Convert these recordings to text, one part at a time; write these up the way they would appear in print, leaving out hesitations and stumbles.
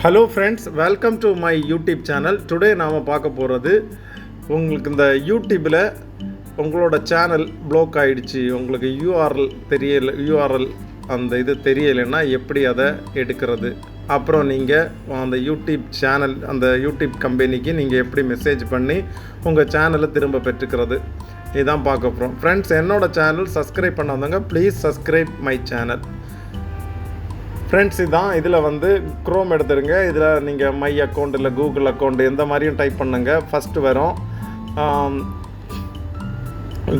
Hello friends, welcome to my YouTube channel. Today நாம பார்க்க போகிறது உங்களுக்கு இந்த யூடியூப்பில் உங்களோட சேனல் ப்ளாக் ஆகிடுச்சு, உங்களுக்கு யூஆர்எல் அந்த இது தெரியலைன்னா எப்படி அதை எடுக்கிறது, அப்புறம் நீங்கள் அந்த யூடியூப் சேனல் அந்த யூடியூப் கம்பெனிக்கு நீங்கள் எப்படி மெசேஜ் பண்ணி உங்கள் சேனலை திரும்ப பெற்றுக்கிறது, இதுதான் பார்க்க போகிறோம். ஃப்ரெண்ட்ஸ், என்னோடய சேனல் சப்ஸ்கிரைப் பண்ணாதவங்க please subscribe my channel. Friends, இதுதான் இதில் வந்து க்ரோம் எடுத்துருங்க. இதில் நீங்கள் மை அக்கௌண்ட் இல்லை கூகுள் அக்கௌண்ட் எந்த மாதிரியும் டைப் பண்ணுங்கள். ஃபஸ்ட்டு வரும்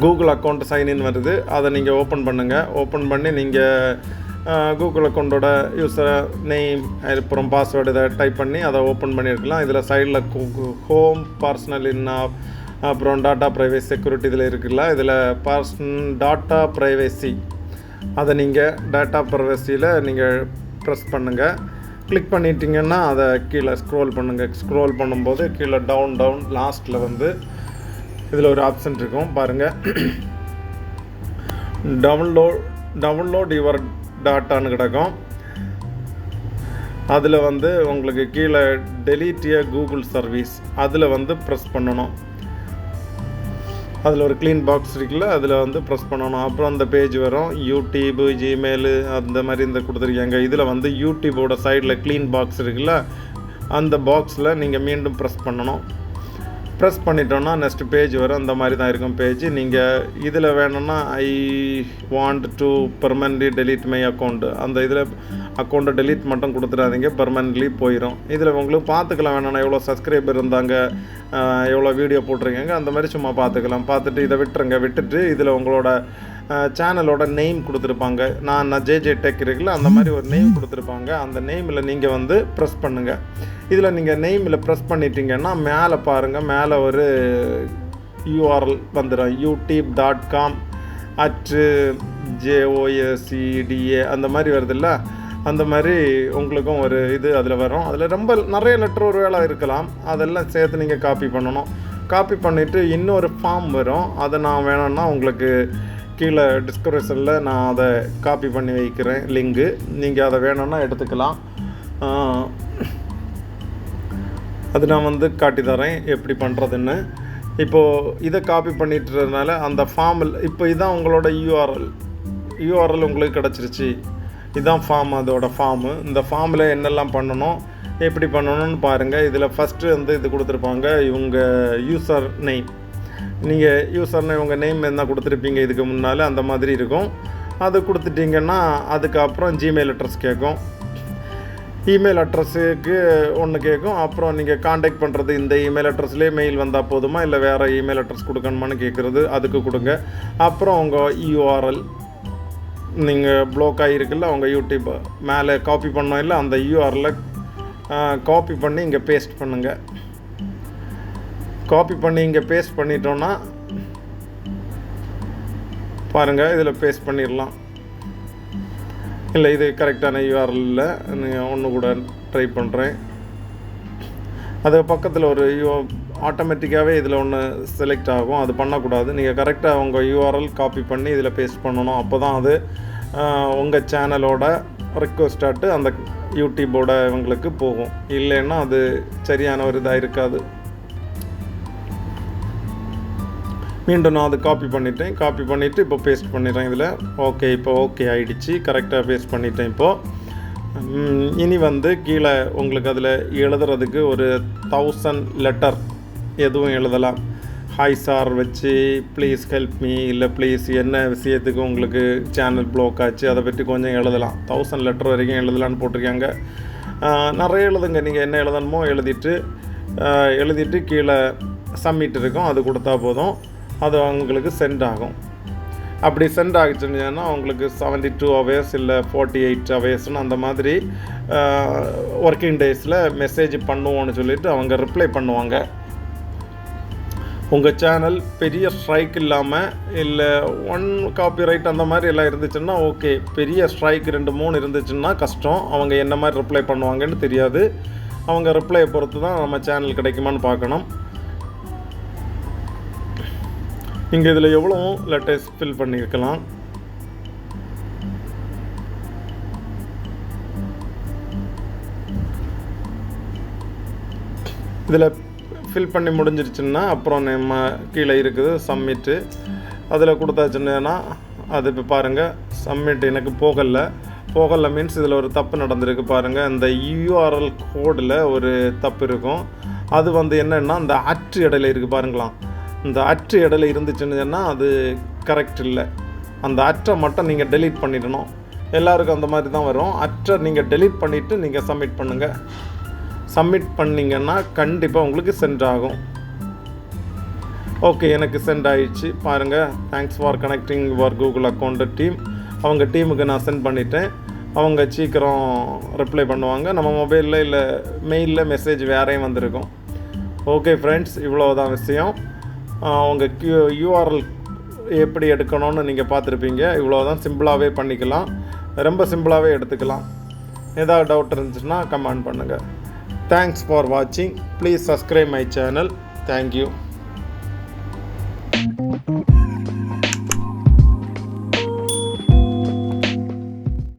கூகுள் அக்கௌண்ட் சைன்இன் வருது, அதை நீங்கள் ஓப்பன் பண்ணுங்கள். ஓப்பன் பண்ணி நீங்கள் கூகுள் அக்கௌண்ட்டோட யூஸர் நேம் அப்புறம் பாஸ்வேர்டு இதை டைப் பண்ணி அதை ஓப்பன் பண்ணியிருக்கலாம். இதில் சைடில் ஹோம், பர்சனல் அப்புறம் டாட்டா ப்ரைவேசி செக்யூரிட்டி இதில் இருக்குல்ல, இதில் டாட்டா ப்ரைவேசி அதை நீங்கள் டேட்டா ப்ரைவசியில் நீங்கள் ப்ரெஸ் பண்ணுங்கள். கிளிக் பண்ணிட்டீங்கன்னா அதை கீழே ஸ்க்ரோல் பண்ணுங்கள். ஸ்க்ரோல் பண்ணும்போது கீழே டவுன் லாஸ்ட்டில் வந்து இதில் ஒரு ஆப்ஷன் இருக்கும் பாருங்கள், டவுன்லோட் யுவர் டாட்டான்னு கிடக்கும். அதில் வந்து உங்களுக்கு கீழே டெலீட் எ கூகுள் சர்வீஸ் அதில் வந்து ப்ரெஸ் பண்ணணும். அதில் ஒரு க்ளீன் பாக்ஸ் இருக்குல்ல, அதில் வந்து ப்ரெஸ் பண்ணணும். அப்புறம் அந்த பேஜ் வரும், யூடியூபு, ஜிமெயிலு அந்த மாதிரி இந்த கொடுத்துருக்காங்க. இதில் வந்து யூடியூபோட சைடில் க்ளீன் பாக்ஸ் இருக்குல்ல, அந்த பாக்ஸில் நீங்கள் மீண்டும் ப்ரெஸ் பண்ணணும். ப்ரெஸ் பண்ணிட்டோன்னா நெக்ஸ்ட் பேஜ் வரும். அந்த மாதிரி தான் இருக்கும் பேஜ். நீங்கள் இதில் வேணும்னா I want to permanently delete my account, அந்த இதில் அக்கௌண்ட்டை டெலீட் மட்டும் கொடுத்துடாதீங்க, பெர்மனன்ட்லி போயிடும். இதில் உங்களுக்கு பார்த்துக்கலாம் வேணும்னா எவ்வளோ சப்ஸ்கிரைபர் இருந்தாங்க, எவ்வளோ வீடியோ போட்டிருக்காங்க, அந்த மாதிரி சும்மா பார்த்துக்கலாம். பார்த்துட்டு இதை விட்டுட்டு இதில் உங்களோட சேனலோட நேம் கொடுத்துருப்பாங்க. நான் ஜே டெக் இருக்குல்ல, அந்த மாதிரி ஒரு நேம் கொடுத்துருப்பாங்க. அந்த நேமில் நீங்கள் வந்து ப்ரெஸ் பண்ணுங்கள். இதில் நீங்கள் நேமில் ப்ரெஸ் பண்ணிட்டீங்கன்னா மேலே பாருங்கள், மேலே ஒரு யூஆர்எல் வந்துடும், youtube.com @JOSEDA அந்த மாதிரி வருதுல்ல, அந்த மாதிரி உங்களுக்கும் ஒரு இது அதில் வரும். அதில் ரொம்ப நிறைய லெட்டர் ஒரு வேளை இருக்கலாம், அதெல்லாம் சேர்த்து நீங்கள் காப்பி பண்ணணும். காப்பி பண்ணிவிட்டு இன்னொரு ஃபார்ம் வரும், அதை நான் வேணும்னா உங்களுக்கு கீழே டிஸ்கிரிப்ஷனில் நான் அதை காப்பி பண்ணி வைக்கிறேன் லிங்கு, நீங்கள் அதை வேணும்னா எடுத்துக்கலாம். அது நான் வந்து காட்டி தரேன் எப்படி பண்ணுறதுன்னு. இப்போது இதை காப்பி பண்ணிட்டுறதுனால அந்த ஃபார்மில் இப்போ இதுதான் உங்களோட யூஆர்எல் உங்களுக்கு கிடச்சிருச்சு. இதுதான் ஃபார்ம், அதோட ஃபார்மு. இந்த ஃபார்மில் என்னெல்லாம் பண்ணணும், எப்படி பண்ணணும்னு பாருங்கள். இதில் ஃபஸ்ட்டு வந்து இது கொடுத்துருப்பாங்க, இவங்க யூசர் நேம். நீங்கள் யூசர் நேம் உங்கள் நேம் என்ன கொடுத்துருப்பீங்க இதுக்கு முன்னால், அந்த மாதிரி இருக்கும். அது கொடுத்துட்டிங்கன்னா அதுக்கப்புறம் ஜிமெயில் அட்ரஸ் கேட்கும். இமெயில் அட்ரஸுக்கு ஒன்று கேட்கும். அப்புறம் நீங்கள் காண்டாக்ட் பண்ணுறது இந்த இமெயில் அட்ரஸ்லேயே மெயில் வந்தால் போதுமா, இல்லை வேறு இமெயில் அட்ரஸ் கொடுக்கணுமான்னு கேட்குறது, அதுக்கு கொடுங்க. அப்புறம் உங்கள் யூஆர்எல் நீங்கள் ப்ளாக் ஆகிருக்குல்ல, உங்கள் யூடியூப் மேலே காப்பி பண்ணோம் இல்லை, அந்த யூஆர்எல்லை காப்பி பண்ணி இங்கே பேஸ்ட் பண்ணுங்கள். காப்பி பண்ணி இங்கே பேஸ்ட் பண்ணிட்டோன்னா பாருங்கள், இதில் பேஸ்ட் பண்ணிடலாம். இல்லை, இது கரெக்டான யூஆர்எல்ல நீங்கள் ஒன்று கூட ட்ரை பண்ணுறேன். அது பக்கத்தில் ஒரு ஆட்டோமேட்டிக்காகவே இதில் ஒன்று செலக்ட் ஆகும், அது பண்ணக்கூடாது. நீங்கள் கரெக்டாக உங்கள் யூஆர்எல் காப்பி பண்ணி இதில் பேஸ்ட் பண்ணணும். அப்போ தான் அது உங்கள் சேனலோட ரெக்வஸ்டாட்டு அந்த யூடியூபோட இவங்களுக்கு போகும். இல்லைன்னா அது சரியான ஒரு இதாக இருக்காது. மீண்டும் நான் அது காப்பி பண்ணிவிட்டு இப்போ பேஸ்ட் பண்ணிடுறேன் இதில். ஓகே, இப்போ ஓகே ஆகிடுச்சு, கரெக்டாக பேஸ்ட் பண்ணிட்டேன். இப்போது இனி வந்து கீழே உங்களுக்கு அதில் எழுதுறதுக்கு ஒரு 1000 லெட்டர் எதுவும் எழுதலாம். ஹாய் சார் வச்சு, ப்ளீஸ் ஹெல்ப் மீ, இல்லை ப்ளீஸ் என்ன விஷயத்துக்கு உங்களுக்கு சேனல் ப்ளாக் ஆச்சு அதை பற்றி கொஞ்சம் எழுதலாம். 1000 லெட்டர் வரைக்கும் எழுதலான்னு போட்டிருக்காங்க. நிறைய எழுதுங்க, நீங்கள் என்ன எழுதணுமோ எழுதிட்டு கீழே சப்மிட் இருக்கும், அது கொடுத்தா போதும். அது அவங்களுக்கு சென்ட் ஆகும். அப்படி சென்ட் ஆகிடுச்சுன்னா அவங்களுக்கு 72 ஹவர்ஸ் இல்லை 48 ஹவர்ஸ்னு அந்த மாதிரி ஒர்க்கிங் டேஸில் மெசேஜ் பண்ணுவோன்னு சொல்லிவிட்டு அவங்க ரிப்ளை பண்ணுவாங்க. உங்கள் சேனல் பெரிய ஸ்ட்ரைக் இல்லாமல் இல்லை 1 காப்பிரைட் அந்த மாதிரி எல்லாம் இருந்துச்சுன்னா ஓகே. பெரிய ஸ்ட்ரைக் 2-3 இருந்துச்சுன்னா கஷ்டம், அவங்க என்ன மாதிரி ரிப்ளை பண்ணுவாங்கன்னு தெரியாது. அவங்க ரிப்ளையை பொறுத்து தான் நம்ம சேனல் கிடைக்குமான்னு பார்க்கணும். நீங்கள் இதில் எவ்வளோ லெட்டர்ஸ் ஃபில் பண்ணியிருக்கலாம். இதில் ஃபில் பண்ணி முடிஞ்சிருச்சுன்னா அப்புறம் நம்ம கீழே இருக்குது சப்மிட்டு, அதில் கொடுத்தாச்சுன்னா அது இப்போ பாருங்கள் சப்மிட் எனக்கு போகலை மீன்ஸ் இதில் ஒரு தப்பு நடந்திருக்கு பாருங்கள். இந்த யூஆர்எல் கோடில் ஒரு தப்பு இருக்கும். அது வந்து என்னென்னா அந்த அற்று இடையில இருக்குது பாருங்களாம். இந்த அற்று இடையில இருந்துச்சுன்னா அது கரெக்ட் இல்லை. அந்த அற்றை மட்டும் நீங்கள் டெலீட் பண்ணிடணும். எல்லாருக்கும் அந்த மாதிரி தான் வரும். அற்றை நீங்கள் டெலீட் பண்ணிவிட்டு நீங்கள் சப்மிட் பண்ணுங்கள். சப்மிட் பண்ணிங்கன்னா கண்டிப்பாக உங்களுக்கு சென்ட் ஆகும். ஓகே, எனக்கு சென்ட் ஆகிடுச்சு பாருங்கள். Thanks for connecting your Google account team. அவங்க டீமுக்கு நான் சென்ட் பண்ணிட்டேன். அவங்க சீக்கிரம் ரிப்ளை பண்ணுவாங்க. நம்ம மொபைலில் இல்லை மெயிலில் மெசேஜ் வேறையும் வந்திருக்கும். ஓகே ஃப்ரெண்ட்ஸ், இவ்வளோதான் விஷயம். உங்கள் யூஆர்எல் எப்படி எடுக்கணும்னு நீங்கள் பார்த்துருப்பீங்க. இவ்வளோதான், சிம்பிளாகவே பண்ணிக்கலாம். ரொம்ப சிம்பிளாகவே எடுத்துக்கலாம். ஏதாவது டவுட் இருந்துச்சுன்னா கமெண்ட் பண்ணுங்கள். தேங்க்ஸ் ஃபார் வாட்சிங். Please subscribe my channel. Thank you.